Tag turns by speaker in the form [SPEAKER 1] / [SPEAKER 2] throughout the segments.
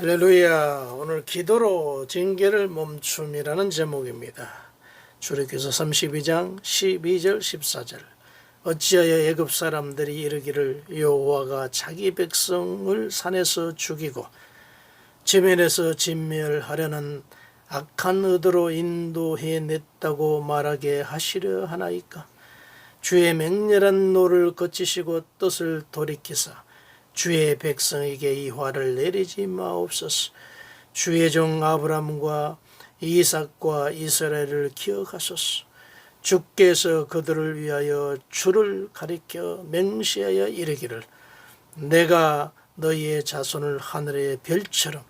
[SPEAKER 1] 할렐루야. 오늘 기도로 징계를 멈춤이라는 제목입니다. 출애굽기서 32장 12절 14절. 어찌하여 애굽 사람들이 이르기를 여호와가 자기 백성을 산에서 죽이고 지면에서 진멸하려는 악한 의도로 인도해 냈다고 말하게 하시려 하나이까. 주의 맹렬한 노를 거치시고 뜻을 돌이키사 주의 백성에게 이 화를 내리지 마옵소서. 주의 종 아브라함과 이삭과 이스라엘을 기억하소서. 주께서 그들을 위하여 주를 가리켜 맹세하여 이르기를 내가 너희의 자손을 하늘의 별처럼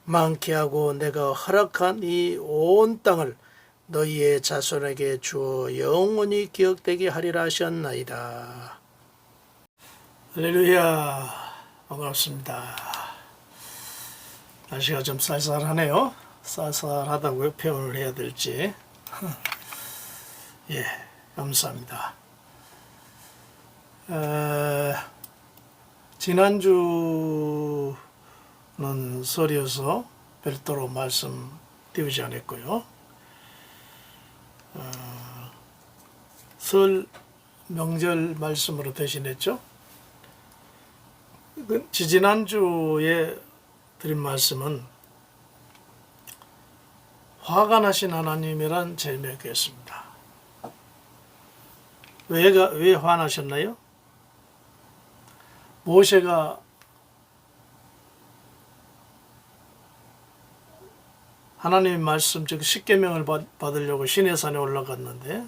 [SPEAKER 1] 많게 하고 내가 허락한 이 온 땅을 너희의 자손에게 주어 영원히 기억되게 하리라 하셨나이다. 할렐루야. 반갑습니다. 날씨가 좀 쌀쌀하네요. 쌀쌀하다고 표현을 해야 될지. 예, 감사합니다. 지난주는 설이어서 별도로 말씀 드리지 않았고요. 설 명절 말씀으로 대신했죠. 지난주에 드린 말씀은 화가 나신 하나님이란 제목이었습니다. 왜 화나셨나요? 모세가 하나님의 말씀, 즉 십계명을 받으려고 시내산에 올라갔는데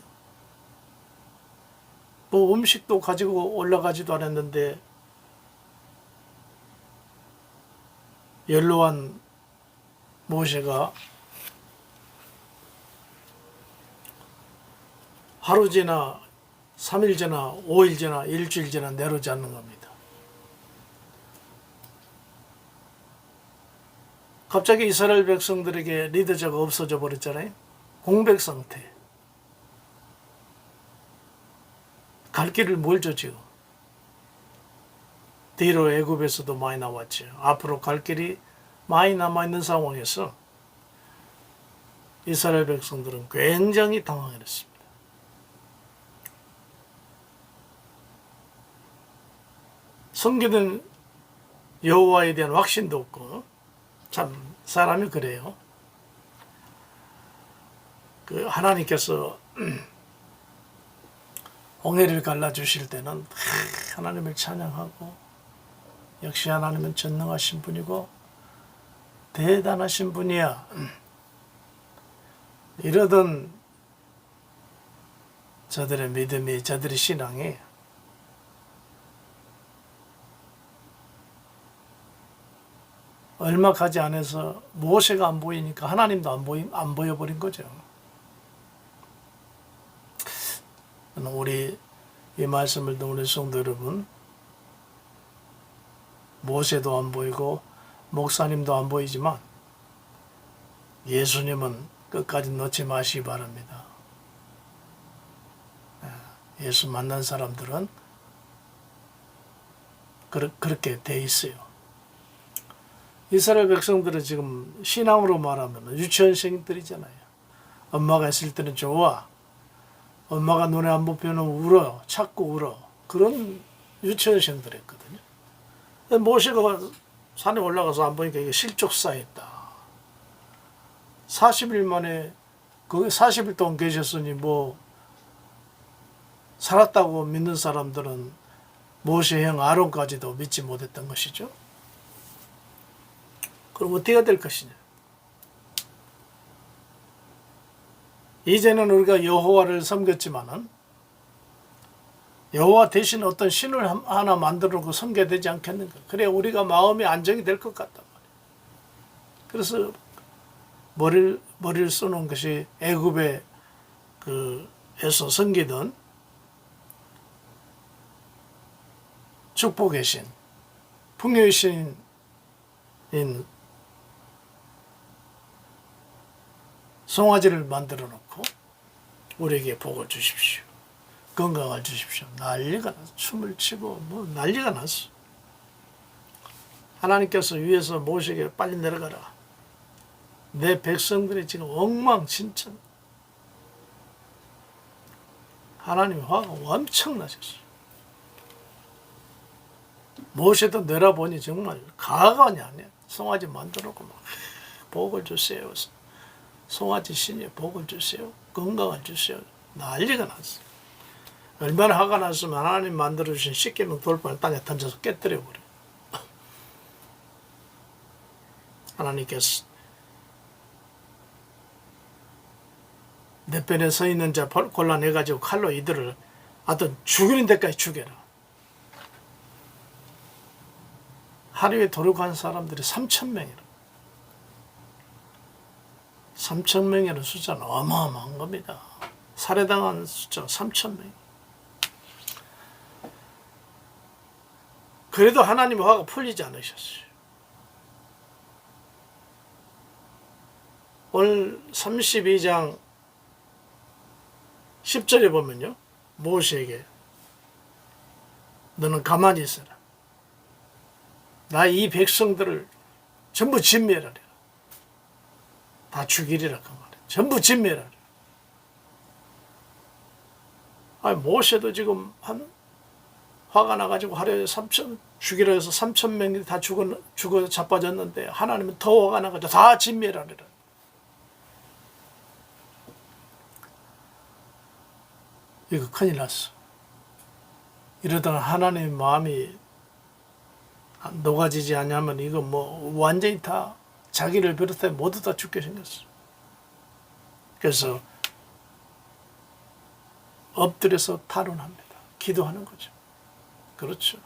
[SPEAKER 1] 뭐 음식도 가지고 올라가지도 않았는데 연로한 모세가 하루 지나 3일 지나 5일 지나 일주일 지나 내려오지 않는 겁니다. 갑자기 이스라엘 백성들에게 리더자가 없어져 버렸잖아요. 공백 상태. 갈 길을 멀죠 지금. 뒤로 애굽에서도 많이 나왔죠. 앞으로 갈 길이 많이 남아있는 상황에서 이스라엘 백성들은 굉장히 당황했습니다. 섬기는 여호와에 대한 확신도 없고, 참 사람이 그래요. 그 하나님께서 홍해를 갈라주실 때는 하나님을 찬양하고 역시 하나님은 전능하신 분이고 대단하신 분이야 이러던 저들의 믿음이, 저들의 신앙이 얼마 가지 않아서 모세가 안 보이니까 하나님도 안 보여버린 거죠. 우리 이 말씀을 듣는 우리 성도 여러분, 모세도 안 보이고 목사님도 안 보이지만 예수님은 끝까지 놓지 마시기 바랍니다. 예수 만난 사람들은 그렇게 돼 있어요. 이스라엘 백성들은 지금 신앙으로 말하면 유치원생들이잖아요. 엄마가 있을 때는 좋아. 엄마가 눈에 안 보이면 울어. 찾고 울어. 그런 유치원생들이었거든요. 모세가 산에 올라가서 안 보니까 이게 실족사했다. 40일 만에 거기 40일 동안 계셨으니 뭐 살았다고 믿는 사람들은 모세 형 아론까지도 믿지 못했던 것이죠. 그럼 어떻게 될 것이냐? 이제는 우리가 여호와를 섬겼지만은 여호와 대신 어떤 신을 하나 만들어 놓고 섬겨야 되지 않겠는가? 그래야 우리가 마음이 안정이 될 것 같단 말이에요. 그래서 머리를 써놓은 것이 애굽에 에서 섬기던 축복의 신, 풍요의 신인 송아지를 만들어 놓고 우리에게 복을 주십시오. 건강을 주십시오. 난리가 났어. 춤을 추고 뭐 난리가 났어. 하나님께서 위에서 모세에게 빨리 내려가라. 내 백성들이 지금 엉망진창. 하나님의 화가 엄청나셨어요. 모세도 내려보니 정말 가관이 아니야. 송아지 만들어놓고 막 복을 주세요. 송아지 신이 복을 주세요. 건강을 주세요. 난리가 났어. 얼마나 화가 났으면 하나님 만들어주신 10계명 돌판을 땅에 던져서 깨뜨려버려. 하나님께서 내 편에 서 있는 자 골라내가지고 칼로 이들을 하여튼 죽이는 데까지 죽여라. 하루에 도륙한 사람들이 3,000명이라. 3,000명이라는 숫자는 어마어마한 겁니다. 살해당한 숫자가 3,000명. 그래도 하나님의 화가 풀리지 않으셨어요. 오늘 32장 10절에 보면요. 모세에게 너는 가만히 있어라. 나 이 백성들을 전부 진멸하리라. 다 죽이리라 그 말이야. 전부 진멸하리라. 아니 모세도 지금 화가 나가지고 하루에 3천 죽이라 해서 3,000명이 다 죽어 자빠졌는데 하나님은 더 화가 나가지고 다 진멸하리라. 이거 큰일 났어. 이러다가 하나님의 마음이 녹아지지 않냐면 이거 뭐 완전히 다 자기를 비롯해 모두 다 죽게 생겼어. 그래서 엎드려서 탈원합니다. 기도하는 거죠. 그렇죠.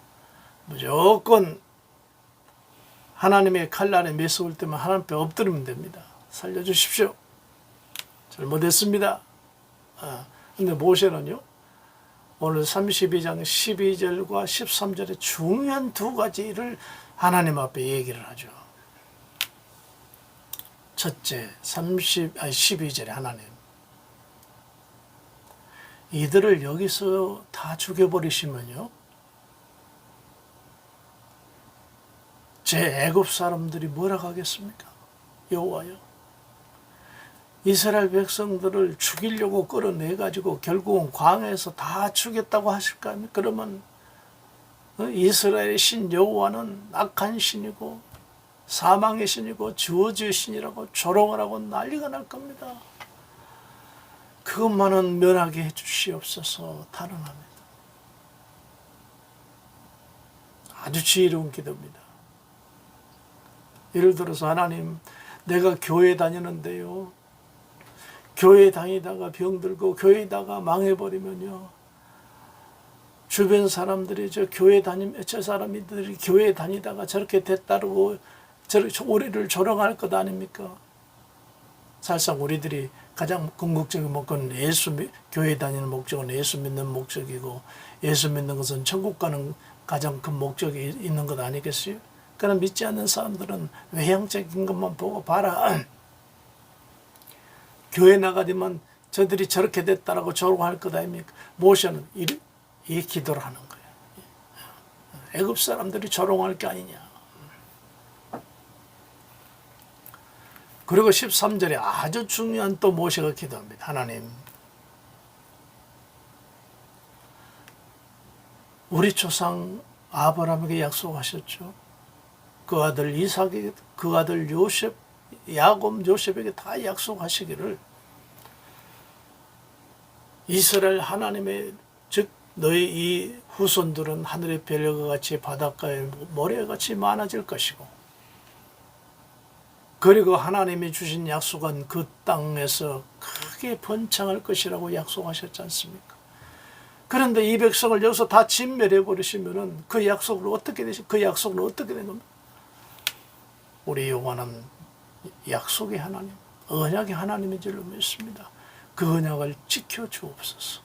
[SPEAKER 1] 무조건 하나님의 칼날에 매서울 때만 하나님 앞에 엎드리면 됩니다. 살려주십시오. 잘못했습니다. 근데 모세는요. 오늘 32장 12절과 13절에 중요한 두 가지를 하나님 앞에 얘기를 하죠. 첫째, 12절에 하나님 이들을 여기서 다 죽여버리시면요. 제 애굽 사람들이 뭐라 하겠습니까? 여호와여. 이스라엘 백성들을 죽이려고 끌어내가지고 결국은 광야에서 다 죽였다고 하실까요? 그러면 이스라엘의 신 여호와는 악한 신이고 사망의 신이고 저주의 신이라고 조롱을 하고 난리가 날 겁니다. 그것만은 면하게 해주시옵소서 탄원합니다. 아주 지혜로운 기도입니다. 예를 들어서 하나님 내가 교회 다니는데요. 교회 다니다가 병들고 교회다가 망해버리면요. 주변 사람들이 저 사람들이 교회 다니다가 저렇게 됐다고 저렇게 우리를 조롱할 것 아닙니까? 사실상 우리들이 가장 궁극적인 목적은 교회 다니는 목적은 예수 믿는 목적이고 예수 믿는 것은 천국 가는 가장 큰 목적이 있는 것 아니겠어요? 그러나 믿지 않는 사람들은 외형적인 것만 보고 봐라. 교회 나가지만 저들이 저렇게 됐다라고 조롱할 것 아닙니까? 모세는 이 기도를 하는 거예요. 애굽 사람들이 조롱할 게 아니냐. 그리고 13절에 아주 중요한 또 모세가 기도합니다. 하나님, 우리 조상 아브라함에게 약속하셨죠. 그 아들 이삭에게, 그 아들 야곱 요셉에게 다 약속하시기를 이스라엘 하나님의 즉 너희 이 후손들은 하늘의 별과 같이 바닷가의 모래같이 많아질 것이고 그리고 하나님이 주신 약속은 그 땅에서 크게 번창할 것이라고 약속하셨지 않습니까? 그런데 이 백성을 여기서 다 진멸해 버리시면은 그 약속을 어떻게 된 겁니까? 우리 여호와는 약속의 하나님, 언약의 하나님인 줄로 믿습니다. 그 언약을 지켜 주옵소서.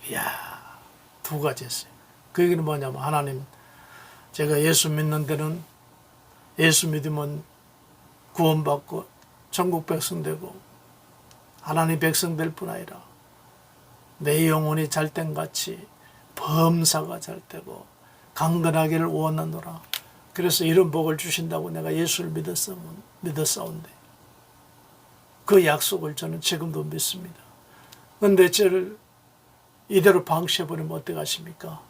[SPEAKER 1] 이야, 두 가지 했어요. 그 얘기는 뭐냐면 하나님, 제가 예수 믿는 데는 예수 믿으면 구원받고 천국 백성 되고 하나님 백성 될 뿐 아니라 내 영혼이 잘된 같이 범사가 잘 되고 강건하기를 원하노라. 그래서 이런 복을 주신다고 내가 예수를 믿었사온데 그 약속을 저는 지금도 믿습니다. 그런데 저를 이대로 방치해버리면 어떡하십니까?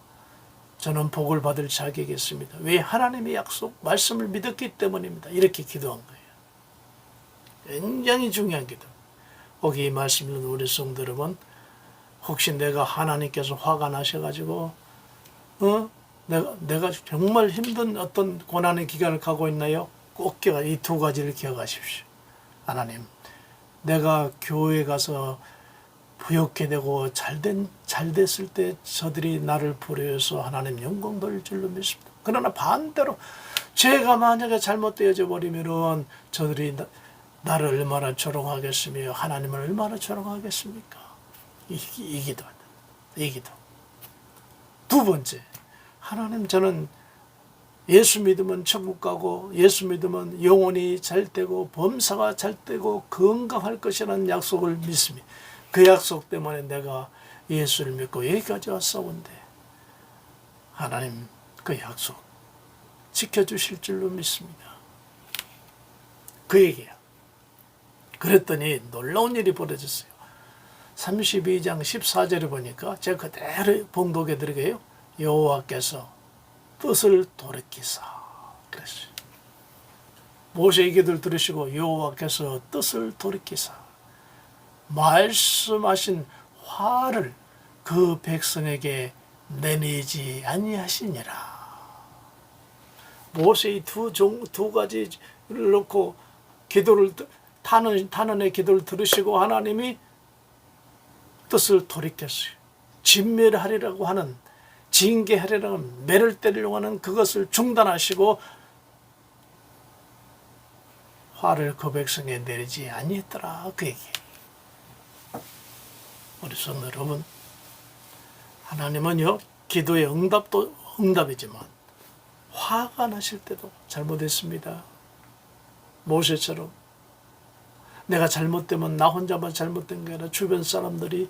[SPEAKER 1] 저는 복을 받을 자격이 있습니다. 왜? 하나님의 약속, 말씀을 믿었기 때문입니다. 이렇게 기도한 거예요. 굉장히 중요한 기도. 거기 이 말씀 읽는 우리 성도 여러분, 혹시 내가 하나님께서 화가 나셔가지고 내가 정말 힘든 어떤 고난의 기간을 가고 있나요? 꼭 이 두 가지를 기억하십시오. 하나님, 내가 교회 가서 부욕해 되고 잘 됐을 때 저들이 나를 부러워서 하나님 영광 돌릴 줄로 믿습니다. 그러나 반대로 제가 만약에 잘못되어져 버리면은 저들이 나를 얼마나 조롱하겠으며 하나님을 얼마나 조롱하겠습니까? 이 기도. 두 번째, 하나님, 저는 예수 믿으면 천국 가고 예수 믿으면 영혼이 잘 되고 범사가 잘 되고 건강할 것이라는 약속을 믿습니다. 그 약속 때문에 내가 예수를 믿고 여기까지 왔사온데 하나님 그 약속 지켜주실 줄로 믿습니다. 그 얘기야. 그랬더니 놀라운 일이 벌어졌어요. 32장 14절에 보니까 제가 그대로 봉독해 드리게요. 여호와께서 뜻을 돌이키사 그랬어요. 모세의 기도를 들으시고 여호와께서 뜻을 돌이키사 말씀하신 화를 그 백성에게 내리지 아니하시니라. 모세의 두 가지를 놓고 기도를 탄원의 기도를 들으시고 하나님이 뜻을 돌이켰어요. 진멸하리라고 하는, 징계하리라고 하는, 매를 때리려고 하는 그것을 중단하시고 화를 그 백성에 내리지 아니했더라. 그 얘기. 우리 성도 여러분, 하나님은요 기도의 응답도 응답이지만 화가 나실 때도 잘못했습니다. 모세처럼 내가 잘못되면 나 혼자만 잘못된 게 아니라 주변 사람들이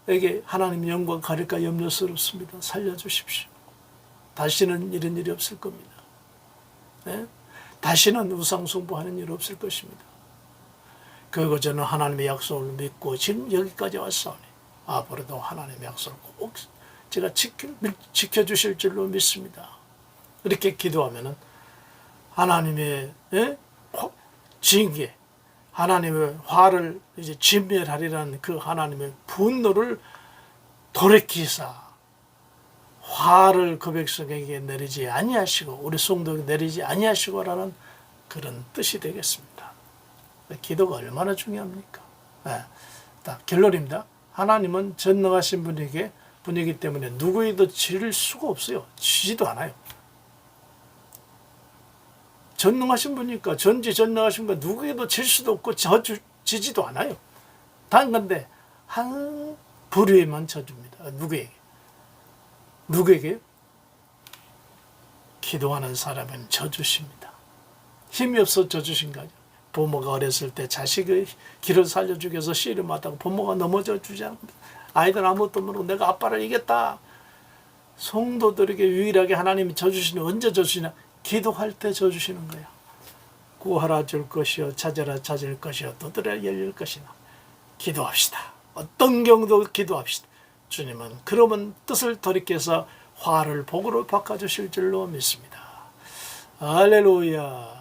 [SPEAKER 1] 에게 하나님 영광 가릴까 염려스럽습니다. 살려주십시오. 다시는 이런 일이 없을 겁니다. 다시는 우상숭배하는 일 없을 것입니다. 그리고 저는 하나님의 약속을 믿고 지금 여기까지 왔사오니 앞으로도 하나님의 약속을 꼭 제가 지켜주실 줄로 믿습니다. 이렇게 기도하면은 하나님의 징계, 하나님의 화를 이제 진멸하리라는 그 하나님의 분노를 돌이키사 화를 그 백성에게 내리지 아니하시고 우리 성도에게 내리지 아니하시고라는 그런 뜻이 되겠습니다. 기도가 얼마나 중요합니까? 결론입니다. 하나님은 전능하신 분이기 때문에 누구에도 질 수가 없어요. 지지도 않아요. 전능하신 분이니까 전지전능하신 분 누구에도 질 수도 없고 지지도 않아요. 단 근데 한 부류에만 져줍니다. 누구에게? 기도하는 사람은 져주십니다. 힘이 없어 져주신 거 아니에요. 부모가 어렸을 때 자식의 길을 살려주기 위해서 씨름하다가 부모가 넘어져 주지 않습니다. 아이들 아무것도 모르고 내가 아빠를 이겼다. 성도들에게 유일하게 하나님이 져주시는 언제 져주시냐? 기도할 때 져주시는 거야. 구하라 줄 것이요 찾아라 찾을 것이요 두드려 열릴 것이나. 기도합시다. 어떤 경우도 기도합시다. 주님은 그러면 뜻을 돌이켜서 화를 복으로 바꿔주실 줄로 믿습니다. 할렐루야.